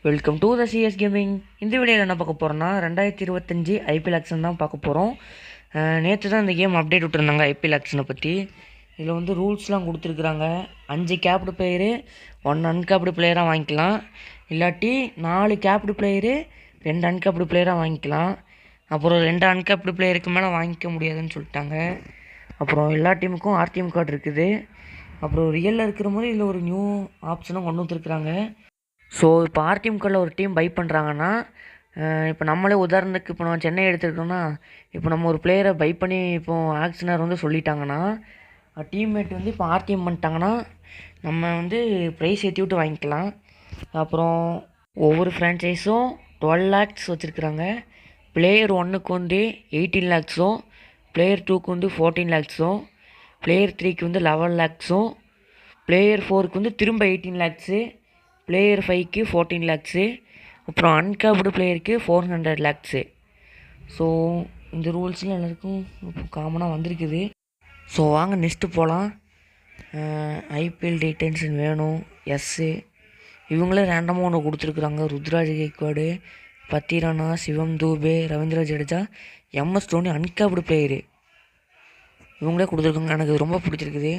Welcome to the CS gaming. இந்த வீடியோவில் என்ன பார்க்க போகிறோன்னா 2025 ஐபிஎல் ஆக்ஷன் தான் பார்க்க போகிறோம். நேற்று தான் இந்த கேம் அப்டேட் விட்டுருந்தாங்க ஐபிஎல் ஆக்ஷனை பற்றி. இதில் வந்து ரூல்ஸ்லாம் கொடுத்துருக்குறாங்க. 5 கேப்டு பிளேயரு 1 அன்கேப்டு பிளேயராக வாங்கிக்கலாம், இல்லாட்டி 4 கேப்டு பிளேயரு 2 அன்கேப்டு பிளேயராக வாங்கிக்கலாம். அப்புறம் 2 அன்கேப்டு பிளேயருக்கு மேலே வாங்கிக்க முடியாதுன்னு சொல்லிட்டாங்க. அப்புறம் எல்லா டீமுக்கும் ஆர்டிஎம் கார்டு இருக்குது. அப்புறம் ரியலில் இருக்கிற மாதிரி இதில் ஒரு நியூ ஆப்ஷனும் கொண்டு வந்துருக்குறாங்க. ஸோ இப்போ ஆர்டிஎம் கார்டில் ஒரு டீம் பை பண்ணுறாங்கன்னா, இப்போ நம்மளே உதாரணத்துக்கு இப்போ நம்ம சென்னை எடுத்துக்கிட்டோம்னா, இப்போ நம்ம ஒரு பிளேயரை பை பண்ணி இப்போது ஆக்ஷனர் வந்து சொல்லிட்டாங்கன்னா, டீம்மேட் வந்து இப்போ ஆர்டிஎம் பண்ணிட்டாங்கன்னா நம்ம வந்து ப்ரைஸ் ஏற்றி விட்டு வாங்கிக்கலாம். அப்புறம் ஒவ்வொரு ஃப்ரான்ச்சைஸும் 12 lakhs வச்சுருக்குறாங்க. பிளேயர் 1க்கு வந்து 18 lakhs, பிளேயர் 2க்கு வந்து 14 lakhs, பிளேயர் 3க்கு வந்து 11 lakhs, பிளேயர் 4க்கு வந்து திரும்ப 18 lakhs, பிளேயர் 5க்கு 14 lakhs, அப்புறம் அன்கேப்டு பிளேயருக்கு 400 lakhs. ஸோ இந்த ரூல்ஸ்லாம் எல்லாருக்கும் இப்போ காமனாக வந்திருக்குது. ஸோ வாங்க நெக்ஸ்ட்டு போகலாம். ஐபிஎல் டீட்டெயில்ஸ் வேணும். இவங்களே ரேண்டமாக ஒன்று கொடுத்துருக்குறாங்க. Ruturaj Gaikwad, Pathirana, Shivam Dube, Ravindra Jadeja, MS Dhoni uncapped player இவங்களே கொடுத்துருக்காங்க. எனக்கு ரொம்ப பிடிச்சிருக்குது.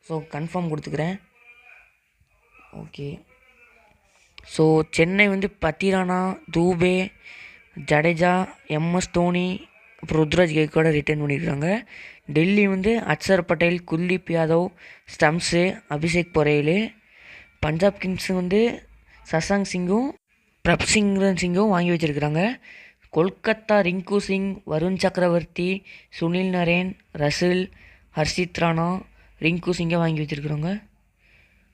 ஸோ கன்ஃபார்ம் கொடுத்துக்கிறேன். ஓகே. ஸோ சென்னை வந்து பத்திரானா, தூபே, ஜடேஜா, எம்எஸ் தோனி, அப்புறம் ருத்ராஜ் கெய்க்வாடை ரிட்டர்ன் பண்ணியிருக்காங்க. டெல்லி வந்து அக்ஷர் பட்டேல், குல்தீப் யாதவ், ஸ்டம்ஸு, அபிஷேக் பொரேலு. பஞ்சாப் கிங்ஸ் வந்து சசாங் சிங்கும் பிரப்சிங்கும் வாங்கி வச்சுருக்கிறாங்க. கொல்கத்தா ரிங்கு சிங், வருண் சக்கரவர்த்தி, சுனில் நரேன், ரசில், ஹர்ஷித் ராணா, ரிங்கு சிங்கை வாங்கி வச்சுருக்குறாங்க.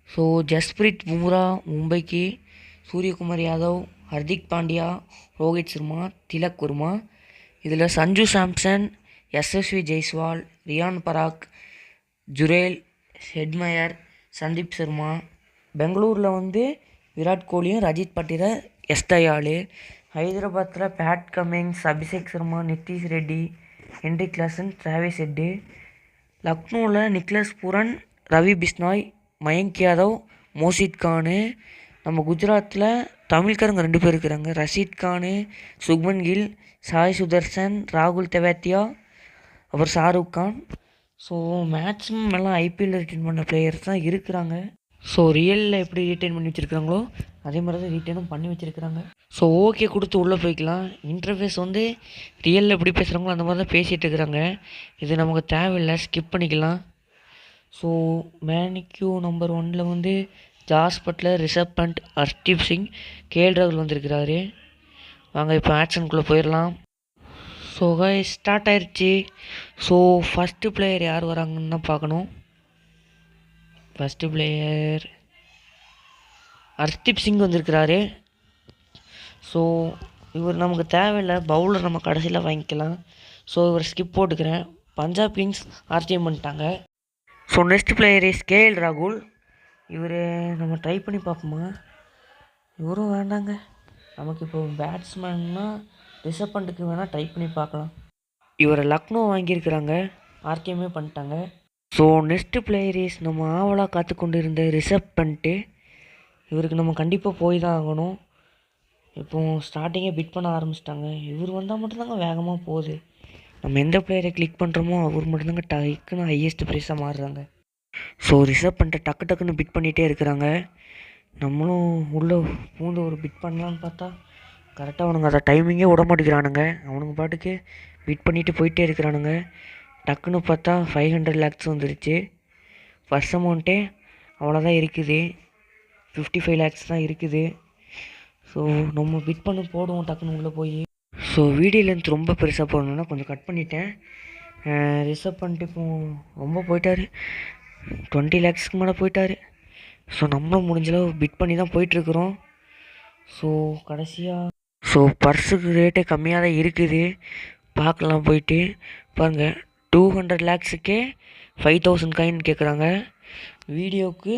ஸோ ஜஸ்பிரீத் பும்ரா மும்பைக்கு, சூரியகுமார் யாதவ், ஹர்திக் பாண்டியா, ரோஹித் சர்மா, திலக் வர்மா. இதில் சஞ்சு சாம்சன், யசஸ்வி ஜெய்ஸ்வால், ரியான் பராக், ஜுரேல், ஹெட்மயர், சந்தீப் சர்மா. பெங்களூரில் வந்து விராட் கோலியும் ரஜித் பட்டிர, எஸ்தயாலு. ஹைதராபாத்தில் bad Cummins, Abhishek Sharma, Nitish Reddy, Henry Klaasen, Travis head. லக்னோவில் நிக்லஸ் பூரன், ரவி பிஷ்னாய், மயங்க் யாதவ், மோஷித் கானு. நம்ம குஜராத்தில் தமிழ்காரங்க 2 பேர் இருக்கிறாங்க. ரஷீத் கானு, சுக்மன் கில், சாய் சுதர்சன், ராகுல் தெவாத்தியா, அப்புறம் ஷாருக் கான். ஸோ மேக்ஸிமம் எல்லாம் ஐபிஎல் ரிட்டைன் பண்ண பிளேயர்ஸ் தான் இருக்கிறாங்க. ஸோ ரியலில் எப்படி ரீட்டைன் பண்ணி வச்சுருக்காங்களோ அதே மாதிரி தான் ரீட்டைனும் பண்ணி வச்சுருக்கிறாங்க. ஸோ ஓகே கொடுத்து உள்ளே போய்க்கலாம். இன்டர்ஃபேஸ் வந்து ரியலில் எப்படி பேசுகிறாங்களோ அந்த மாதிரி தான் பேசிகிட்டு இருக்கிறாங்க. இது நமக்கு தேவையில்லை, ஸ்கிப் பண்ணிக்கலாம். ஸோ மேனிக்யூ நம்பர் 1ல் வந்து Jos Buttler, Rishabh Pant, Arshdeep Singh, KL ராகுல் வந்திருக்கிறாரு. வாங்க இப்போ ஆக்ஷனுக்குள்ளே போயிடலாம். ஸோ ஸ்டார்ட் ஆயிடுச்சு. ஸோ ஃபஸ்ட்டு பிளேயர் யார் வராங்கன்னு தான் பார்க்கணும். ஃபஸ்ட்டு பிளேயர் ஹர்ஷ்தீப் சிங் வந்திருக்கிறாரு. ஸோ இவர் நமக்கு தேவையில்லை, பவுலர் நம்ம கடைசியில் வாங்கிக்கலாம். ஸோ இவர் ஸ்கிப் போட்டுக்கிறேன். பஞ்சாப் கிங்ஸ் ஆர்டிஎம் பண்ணிட்டாங்க. So next player is KL ராகுல். இவர் நம்ம ட்ரை பண்ணி பார்ப்போமா? இவரும் வேண்டாங்க. நமக்கு இப்போ பேட்ஸ்மேன்னா ரிஷப் பண்ட்டுக்கு வேணால் ட்ரை பண்ணி பார்க்கலாம். இவரை லக்னோ வாங்கியிருக்கிறாங்க, ஆர்டிஎம்மே பண்ணிட்டாங்க. ஸோ நெக்ஸ்ட்டு பிளேயர் இஸ் நம்ம ஆவலாக காத்து கொண்டு இருந்த ரிஷப் பண்ட்டு. இவருக்கு நம்ம கண்டிப்பாக போய் தான் ஆகணும். இப்போது ஸ்டார்டிங்கே பிட் பண்ண ஆரம்பிச்சிட்டாங்க. இவர் வந்தால் மட்டும்தாங்க வேகமாக போகுது. நம்ம எந்த பிளேயரை கிளிக் பண்ணுறோமோ அவர் மட்டும்தாங்க டக்குன்னு ஹையஸ்ட் ப்ரைஸாக மாறுறாங்க. ஸோ ரிசர்வ் பண்ணிட்டு டக்குன்னு பிட் பண்ணிகிட்டே இருக்கிறாங்க. நம்மளும் உள்ளே பூந்து ஒரு பிட் பண்ணலான்னு பார்த்தா கரெக்டாக அவனுங்க அதை டைமிங்கே விட மாட்டேங்கிறானுங்க. அவனுங்க பாட்டுக்கு பிட் பண்ணிவிட்டு போயிட்டே இருக்கிறானுங்க. டக்குன்னு பார்த்தா 500 lakhs வந்துருச்சு. ஃபர்ஸ்ட் அமௌண்ட்டே அவ்வளோதான் இருக்குது, 55 lakhs தான் இருக்குது. ஸோ நம்ம பிட் பண்ணி போடுவோம் டக்குன்னு உள்ளே போய். ஸோ வீடியோ லென்த் ரொம்ப பெருசாக போடணுன்னா கொஞ்சம் கட் பண்ணிட்டேன். ரிசர்வ் பண்ணிட்டு இப்போ ரொம்ப போயிட்டார், 20 lakhsக்கு மேலே போயிட்டார். ஸோ நம்மளும் முடிஞ்சளவு பிட் பண்ணி தான் போயிட்டுருக்குறோம். ஸோ கடைசியாக பர்ஸுக்கு ரேட்டே கம்மியாக தான் இருக்குது. பார்க்கலாம் போயிட்டு. பாருங்கள் 200 lakhsக்கே 5000 காயின் கேட்குறாங்க. வீடியோவுக்கு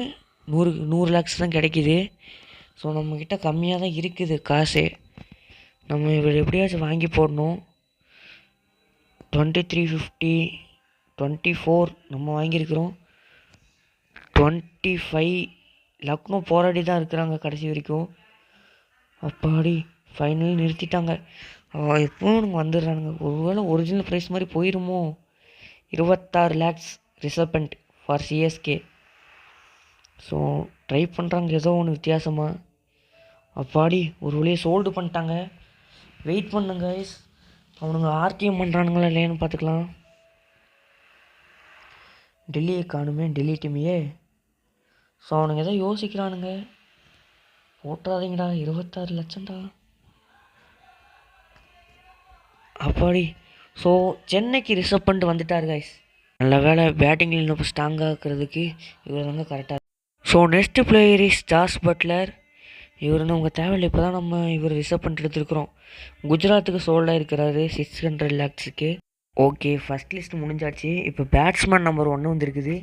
100 lakhs தான் கிடைக்கிது. ஸோ நம்மக்கிட்ட கம்மியாக தான் இருக்குது காசு. நம்ம இவர் எப்படியாச்சும் வாங்கி போடணும். 2350, 24 நம்ம வாங்கியிருக்கிறோம். 25 லக்னோ போராடி தான் இருக்கிறாங்க கடைசி வரைக்கும். அப்பாடி ஃபைனலி நிறுத்திட்டாங்க. எப்பவும் இவனுங்க வந்துடுறானுங்க. ஒருவேளை ஒரிஜினல் ப்ரைஸ் மாதிரி போயிருமோ? 26 lakhs reserved for CSK. So try பண்ணுறாங்க ஏதோ ஒன்று வித்தியாசமாக. அப்பாடி ஒரு வழியை சோல்டு பண்ணிட்டாங்க. வெயிட் பண்ணுங்க கைஸ், அவனுங்க ஆர்டிஎம் பண்ணுறானுங்களா இல்லையான்னு பார்த்துக்கலாம். டெல்லியை காணுமே, டெல்லி டீமையே. ஸோ அவனுங்க எதோ யோசிக்கிறானுங்க. போட்டுறாதீங்கடா, 26 லட்சம்டா. அப்பாடி. ஸோ சென்னைக்கு ரிசர்வ் பண்ணிட்டு வந்துட்டார் கைஸ். நல்ல வேலை, பேட்டிங்கில் இன்னும் ஸ்ட்ராங்காக இருக்கிறதுக்கு இவர் தாங்க கரெக்டாக. So next player is Jos Buttler. இவருன்னு உங்கள் தேவையில்லை, இப்போ தான் நம்ம இவர் ரிசர்வ் பண்ணிட்டு எடுத்துருக்குறோம். குஜராத்துக்கு சோல்டாக இருக்கிறாரு 600 lakhsக்கு. ஓகே, ஃபஸ்ட் லிஸ்ட் முடிஞ்சாச்சு. இப்போ பேட்ஸ்மேன் நம்பர் 1 வந்துருக்குது.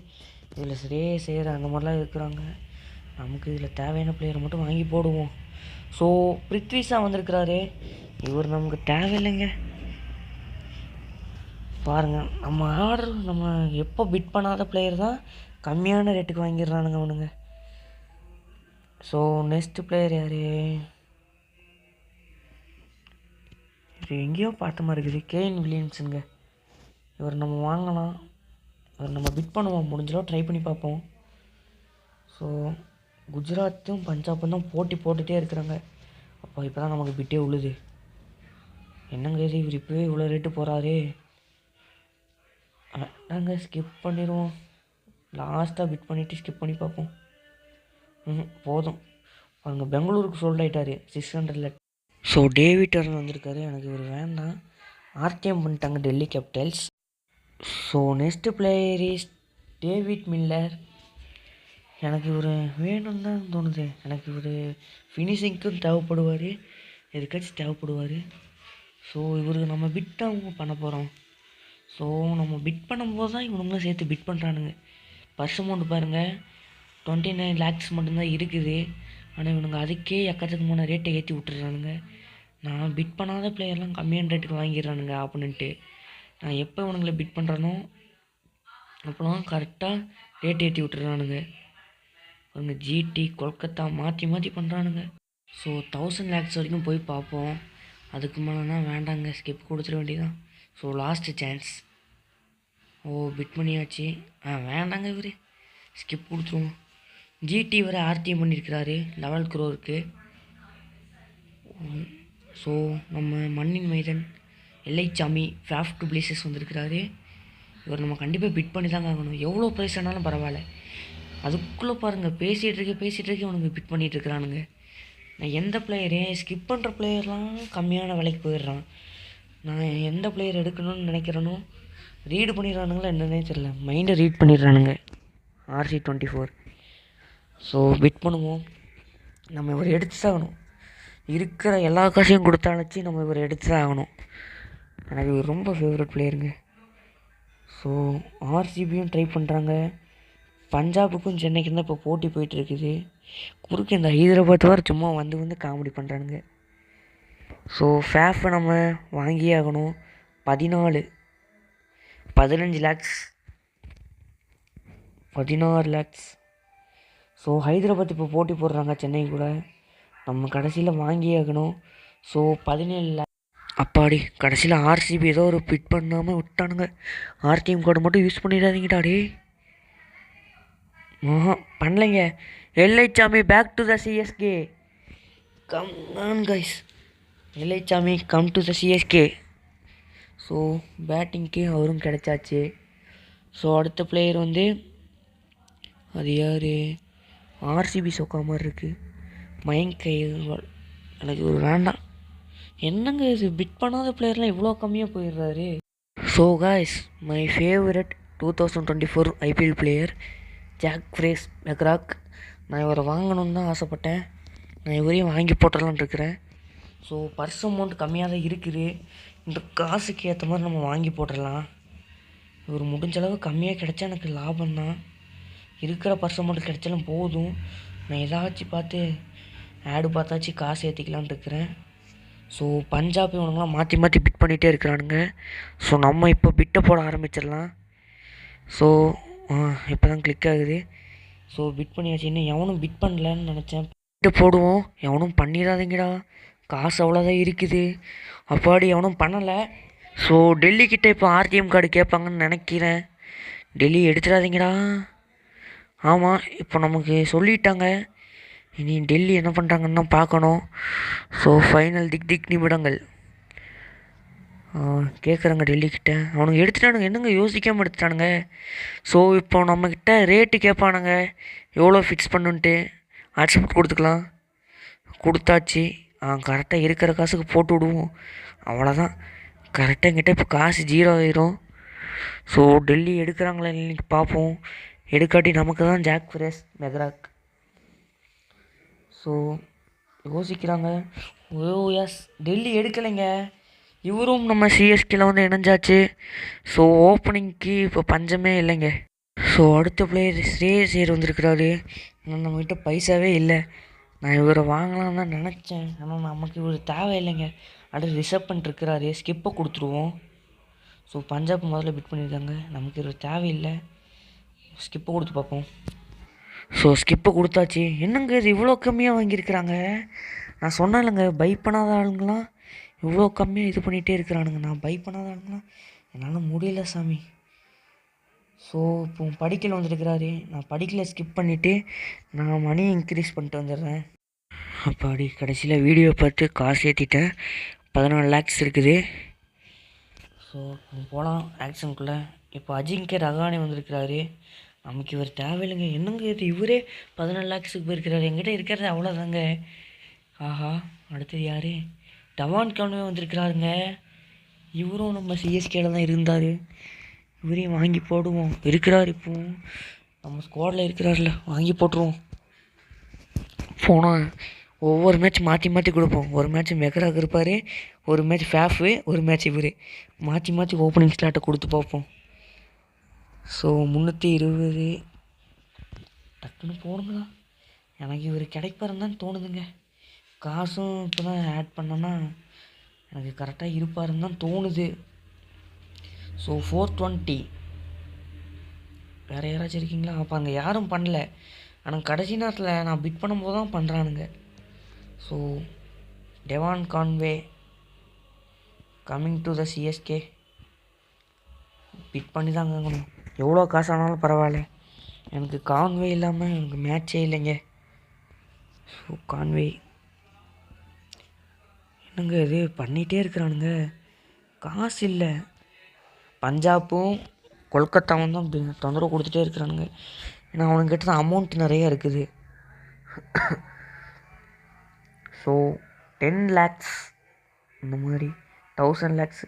இதில் ஸ்ரேயஸ் ஐயர் அந்த மாதிரிலாம் இருக்கிறாங்க. நமக்கு இதில் தேவையான பிளேயரை மட்டும் வாங்கி போடுவோம். ஸோ பிருத்விஷா வந்திருக்கிறாரு. இவர் நமக்கு தேவையில்லைங்க. பாருங்கள், நம்ம ஆர்டர் நம்ம எப்போ பிட் பண்ணாத பிளேயர் தான் கம்மியான ரேட்டுக்கு வாங்கிடுறானுங்க அவனுங்க. ஸோ நெக்ஸ்ட் பிளேயர் யார்? இது எங்கேயோ பார்த்த மாதிரி இருக்குது. கேன் வில்லியம்ஸுங்க. இவர் நம்ம வாங்கலாம். இவர் நம்ம பிட் பண்ணுவோம், முடிஞ்சளவு ட்ரை பண்ணி பார்ப்போம். ஸோ குஜராத்தும் பஞ்சாபும் தான் போட்டி போட்டுகிட்டே இருக்கிறாங்க. அப்போ இப்போ தான் நமக்கு பிட்டே உழுது. என்னங்க இது, இவர் இப்போவே இவ்வளோ ரேட்டு போகிறாரு. நாங்கள் ஸ்கிப் பண்ணிடுவோம். லாஸ்ட்டாக பிட் பண்ணிவிட்டு ஸ்கிப் பண்ணி பார்ப்போம். போதும். அவங்க பெங்களூருக்கு சோல்ட் ஆகிட்டார் 600 lakh. ஸோ டேவிட் டர்னர் வந்திருக்காரு. எனக்கு இவர் வேண்டாம். ஆர்டிஎம் பண்ணிட்டாங்க Delhi Capitals. So next player is David Miller. எனக்கு இவர் வேணும்னு தான் தோணுது. எனக்கு இவர் ஃபினிஷிங்க்கும் தேவைப்படுவார், எதுக்காச்சும் தேவைப்படுவார். ஸோ இவருக்கு நம்ம பிட் அவங்க பண்ண போகிறோம். ஸோ நம்ம பிட் பண்ணும்போது தான் இவனுங்களும் சேர்த்து பிட் பண்ணுறானுங்க. பர்ஸ் அமௌண்ட் பாருங்கள், 29 lakhs மட்டும்தான் இருக்குது. ஆனால் இவனுங்க அதுக்கே எக்கச்சக்கமான ரேட்டை ஏற்றி விட்டுறானுங்க. நான் பிட் பண்ணாத பிளேயர்லாம் கம்மியான ரேட்டுக்கு வாங்கிடுறானுங்க ஆப்போனண்ட்டு. நான் எப்போ இவனுங்களை பிட் பண்ணுறனோ அப்போலாம் கரெக்டாக ரேட் ஏற்றி விட்டுறானுங்க. அவங்க ஜிடி கொல்கத்தா மாற்றி மாற்றி பண்ணுறானுங்க. ஸோ 1000 lakhs வரைக்கும் போய் பார்ப்போம். அதுக்கு மேலேனா வேண்டாங்க, ஸ்கிப் கொடுத்துட வேண்டியதான். So last chance. பிட் பண்ணியாச்சு. வேண்டாங்க, இவர் ஸ்கிப் கொடுத்துருவோம். ஜிடி வரை ஆர்டிஎம் பண்ணியிருக்கிறாரு 11 crore. ஸோ நம்ம மண்ணின் மைதன் எல்லைச்சாமி ஃபேஃப் டு பிளேசஸ் வந்திருக்கிறாரு. இவர் நம்ம கண்டிப்பாக பிட் பண்ணி தாங்க ஆகணும். எவ்வளோ ப்ரைஸ் ஆனாலும் பரவாயில்ல. அதுக்குள்ளே பாருங்கள், பேசிகிட்டு இருக்கே உனக்கு பிட் பண்ணிகிட்ருக்கிறானுங்க. நான் எந்த பிளேயரே ஸ்கிப் பண்ணுற பிளேயர்லாம் கம்மியான விலைக்கு போயிடுறான். நான் எந்த பிளேயர் எடுக்கணும்னு நினைக்கிறேனோ ரீடு பண்ணிடுறானுங்களா என்னன்னே தெரில. மைண்டை ரீட் பண்ணிடுறானுங்க. RC24. ஸோ பிட் பண்ணுவோம். நம்ம இவர் எடுத்து தான் ஆகணும். இருக்கிற எல்லா காசையும் கொடுத்தாச்சு நம்ம இவர் எடுத்து தான் ஆகணும். எனக்கு இவர் ரொம்ப ஃபேவரட் பிளேயருங்க. ஸோ ஆர்சிபியும் ட்ரை பண்ணுறாங்க. பஞ்சாபுக்கும் சென்னைக்கும் தான் இப்போ போட்டி போயிட்டுருக்குது. குறுக்கு இந்த ஹைதராபாத் வர சும்மா வந்து காமெடி பண்ணுறானுங்க. ஸோ ஃபேஃபை நம்ம வாங்கியே ஆகணும். 15 lakhs 16 lakhs. ஸோ ஹைதராபாத் இப்போ போட்டி போடுறாங்க சென்னை கூட. நம்ம கடைசியில் வாங்கியே ஆகணும். So 17 lakhs. அப்பாடி, கடைசியில் ஆர்சிபி ஏதோ ஒரு பிட் பண்ணாமல் விட்டானுங்க. ஆர்டிஎம் கோடை மட்டும் யூஸ் பண்ணிடாதீங்கடா டே. பண்ணலைங்க. எல்லைச்சாமி back to the CSK. Come on guys, எல்லைச்சாமி come to the CSK. So பேட்டிங்க்கு அவரும் கிடைச்சாச்சு. ஸோ அடுத்த பிளேயர் வந்து அது யார்? ஆர்சிபி சொக்கா மாதிரி இருக்குது, மயங்க் அகர்வால். எனக்கு ஒரு வேண்டாம். என்னங்க இது, பிட் பண்ணாத பிளேயர்லாம் இவ்வளோ கம்மியாக போயிடுறாரு. So guys, my favourite 2024 IPL player Jake Fraser McGurk. நான் இவரை வாங்கணுன்னு தான் ஆசைப்பட்டேன். நான் இவரையும் வாங்கி போட்டுடலான்னு இருக்கிறேன். ஸோ பர்ஸ் அமௌண்ட் கம்மியாக தான் இருக்குது. இந்த காசுக்கு ஏற்ற மாதிரி நம்ம வாங்கி போட்டுடலாம். இவர் முடிஞ்சளவு கம்மியாக கிடைச்சா எனக்கு லாபம் தான். இருக்கிற பர்ஸ் அமௌண்ட் கிடைச்சாலும் போதும். நான் ஏதாச்சும் பார்த்து ஆடு பார்த்தாச்சு காசு ஏற்றிக்கலான்னு இருக்கிறேன். ஸோ பஞ்சாப் இவனுங்களாம் மாற்றி மாற்றி பிட் பண்ணிகிட்டே இருக்கிறானுங்க. ஸோ நம்ம இப்போ பிட்டை போட ஆரம்பிச்சிடலாம். ஸோ இப்போ தான் கிளிக் ஆகுது. ஸோ பிட் பண்ணியாச்சு. இன்னும் எவனும் பிட் பண்ணலன்னு நினச்சேன். போடுவோம். எவனும் பண்ணிடாதீங்கடா, காசு அவ்வளோதான் இருக்குது. அப்பாடி எவனும் பண்ணலை. ஸோ டெல்லிக்கிட்ட இப்போ ஆர்டிஎம் கார்டு கேட்பாங்கன்னு நினைக்கிறேன். டெல்லி எடுத்துடாதீங்கடா. ஆமாம், இப்போ நமக்கு சொல்லிட்டாங்க. இனி டெல்லி என்ன பண்ணுறாங்கன்னு தான் பார்க்கணும். ஸோ ஃபைனல் திக் நிமிடங்கள் கேட்குறாங்க டெல்லிக்கிட்ட. அவனுங்க எடுத்துட்டானுங்க, என்னங்க யோசிக்காமல் எடுத்துட்டானுங்க. ஸோ இப்போ நம்மக்கிட்ட ரேட்டு கேட்பானுங்க, எவ்வளோ ஃபிக்ஸ் பண்ணுன்ட்டு. அக்செப்ட் கொடுத்துக்கலாம். கொடுத்தாச்சு. கரெக்டாக இருக்கிற காசுக்கு போட்டு விடுவோம். அவ்வளோதான். கரெக்டாக என்கிட்ட இப்போ காசு 0 ஆயிரும். ஸோ டெல்லி எடுக்கிறாங்களா இல்லைன்னு பார்ப்போம். எடுக்காட்டி நமக்கு தான் ஜாக் ஃப்ரேஸ் மெக்ராக். ஸோ யோசிக்கிறாங்க. ஓ எஸ், டெல்லி எடுக்கலைங்க. இவரும் நம்ம சிஎஸ்கேல வந்து இணைஞ்சாச்சு. ஸோ ஓப்பனிங்க்கு இப்போ பஞ்சமே இல்லைங்க. ஸோ அடுத்த பிளேயர் ஸ்ரேயஸ் ஐயர் வந்திருக்கிறாரு. ஆனால் நம்மக்கிட்ட பைசாவே இல்லை. நான் இவரை வாங்கலான்னு தான் நினச்சேன், ஆனால் நமக்கு இவர் தேவையில்லைங்க. அடுத்து ரிசர்வ் பண்ணிட்டுருக்கிறாரு, ஸ்கிப்பை கொடுத்துருவோம். ஸோ பஞ்சாப் முதல்ல பிட் பண்ணியிருக்காங்க, நமக்கு இவர் தேவையில்லை. ஸ்கிப்பை கொடுத்து பார்ப்போம். ஸோ ஸ்கிப்பை கொடுத்தாச்சு. என்னங்க இது இவ்வளோ கம்மியாக வாங்கியிருக்கிறாங்க? நான் சொன்னேன்லங்க, பை பண்ணாத ஆளுங்களாம் இவ்வளோ கம்மியாக இது பண்ணிகிட்டே இருக்கிறானுங்க. நான் பை பண்ணாத ஆளுங்களாம் என்னால் முடியல சாமி. ஸோ இப்போ படிக்கல வந்துருக்கிறாரு. நான் படிக்கல ஸ்கிப் பண்ணிவிட்டு நான் மணி இன்க்ரீஸ் பண்ணிட்டு வந்துடுறேன். அப்பாடி கடைசியில் வீடியோ பார்த்து காசு ஏற்றிட்டேன். 14 lakhs இருக்குது. ஸோ போகலாம் ஆக்ஷனுக்குள்ளே. இப்போ அஜிங்கே ரகானே வந்திருக்கிறாரு. நமக்கு இவர் தேவையில்லைங்க. என்னங்க இது, இவரே 14 lakhsக்கு போயிருக்கிறாரு. என்கிட்ட இருக்கிறது அவ்வளோதாங்க. ஆஹா, அடுத்தது யார்? டவான் கான்வே வந்திருக்கிறாருங்க. இவரும் நம்ம சிஎஸ்கேல தான் இருந்தார். இவரையும் வாங்கி போடுவோம். இருக்கிறார் இப்போ நம்ம ஸ்குவாடில் இருக்கிறார்ல, வாங்கி போட்டுருவோம். போனோம் ஒவ்வொரு மேட்ச் மாற்றி கொடுப்போம். ஒரு மேட்ச் மெக்ராக் இருப்பார், ஒரு மேட்ச் ஃபேஃபு, ஒரு மேட்ச் இவர். மாற்றி ஓப்பனிங் ஸ்லாட்டை கொடுத்து பார்ப்போம். ஸோ 320 டக்குன்னு போடுங்களா. எனக்கு இவர் கிடைப்பாருன்னு தான் தோணுதுங்க. காசும் இப்போ தான் ஆட் பண்ணோன்னா எனக்கு கரெக்டாக இருப்பாருன்னு தான் தோணுது. ஸோ 420. வேறு யாராச்சும் இருக்கீங்களா? அப்போ அங்கே யாரும் பண்ணல, ஆனால் கடைசி நேரத்தில் நான் பிட் பண்ணும்போது தான் பண்ணுறானுங்க. So Devon Conway coming to the CSK. Bid பண்ணி தான் வாங்கணும். எவ்வளோ காசு ஆனாலும் பரவாயில்ல, எனக்கு கான்வே இல்லாமல் எனக்கு மேட்சே இல்லைங்க. ஸோ கான்வே என்னங்க இது பண்ணிகிட்டே இருக்கிறானுங்க, காசு இல்லை. பஞ்சாப்பும் கொல்கத்தாவும் தான் தொந்தரவு கொடுத்துட்டே இருக்கிறானுங்க. ஏன்னா அவனுங்கிட்ட தான் அமௌண்ட் நிறையா இருக்குது. ஸோ 10 lakhs இந்த மாதிரி 1000 lakhs.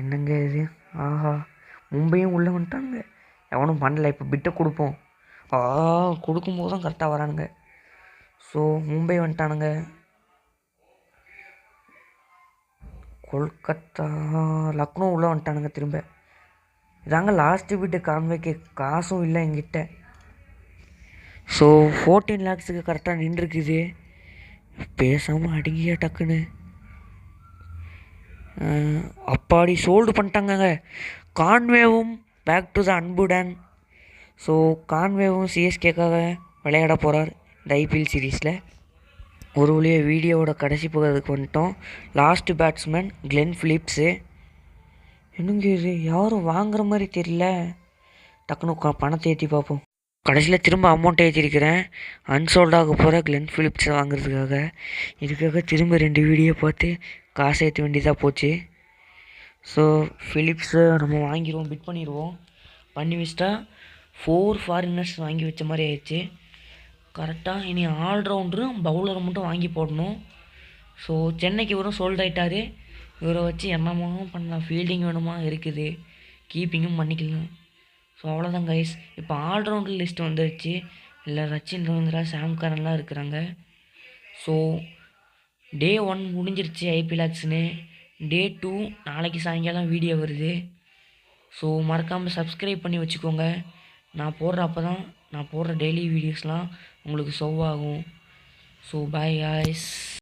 என்னங்க இது? ஆஹா, மும்பையும் உள்ளே வந்துட்டானுங்க. எவனும் பண்ணல. இப்போ பிட்டை கொடுப்போம். கொடுக்கும்போது தான் கரெக்டாக வரானுங்க. ஸோ மும்பை வந்துட்டானுங்க. கொல்கத்தா, லக்னோ உள்ளே வந்துட்டானுங்க திரும்ப. இதாங்க லாஸ்ட்டு பிட்டு. கான்வேக்கு காசும் இல்லை என்கிட்ட. ஸோ 14 lakhsக்கு கரெக்டாக நின்றுருக்குது. பேசாமல் அடங்கியா டக்குன்னு. அப்பாடி சோல்டு பண்ணிட்டாங்கங்க. கான்வேவும் பேக் டு த அன்புடன். ஸோ கான்வேவும் சிஎஸ்கேக்காக விளையாட போகிறார் இந்த ஐபிஎல் சீரீஸில். ஒரு வழியாக வீடியோவோட கடைசி பகுதிக்கு வந்துட்டோம். Last batsman Glenn Phillips. என்னங்க இது, யாரும் வாங்குற மாதிரி தெரியல. டக்குன்னு பணத்தை ஏற்றி பார்ப்போம். கடைசியில் திரும்ப அமௌண்ட் ஏற்றிருக்கிறேன். அன்சோல்டாக போகிற கிளென் ஃபிலிப்ஸை வாங்குறதுக்காக. இதுக்காக திரும்ப 2 வீடியோ பார்த்து காசு ஏற்ற வேண்டியதாக போச்சு. ஸோ ஃபிலிப்ஸை நம்ம வாங்கிடுவோம், பிட் பண்ணிடுவோம். பண்ணி வச்சிட்டா 4 ஃபாரினர்ஸ் வாங்கி வச்ச மாதிரி ஆயிடுச்சு. கரெக்டாக இனி ஆல்ரவுண்டரும் பவுலரை மட்டும் வாங்கி போடணும். ஸோ சென்னைக்கு இவரும் சோல்ட் ஆகிட்டார். இவரை வச்சு என்னமோ பண்ணலாம். ஃபீல்டிங் வேணுமா இருக்குது, கீப்பிங்கும் பண்ணிக்கலாம். ஸோ அவ்வளோதான் கைஸ். இப்போ ஆல்ரவுண்டர் லிஸ்ட் வந்துடுச்சு. இல்லை ரச்சின் ரவீந்திரா, சாம் கரன்லாம் இருக்கிறாங்க. ஸோ டே 1 முடிஞ்சிருச்சு ஐபிஎல் ஆக்ஷனு. டே 2 நாளைக்கு சாயங்காலம் வீடியோ வருது. ஸோ மறக்காமல் சப்ஸ்கிரைப் பண்ணி வச்சுக்கோங்க. நான் போடுற டெய்லி வீடியோஸ்லாம் உங்களுக்கு ஷோ ஆகும். So bye guys.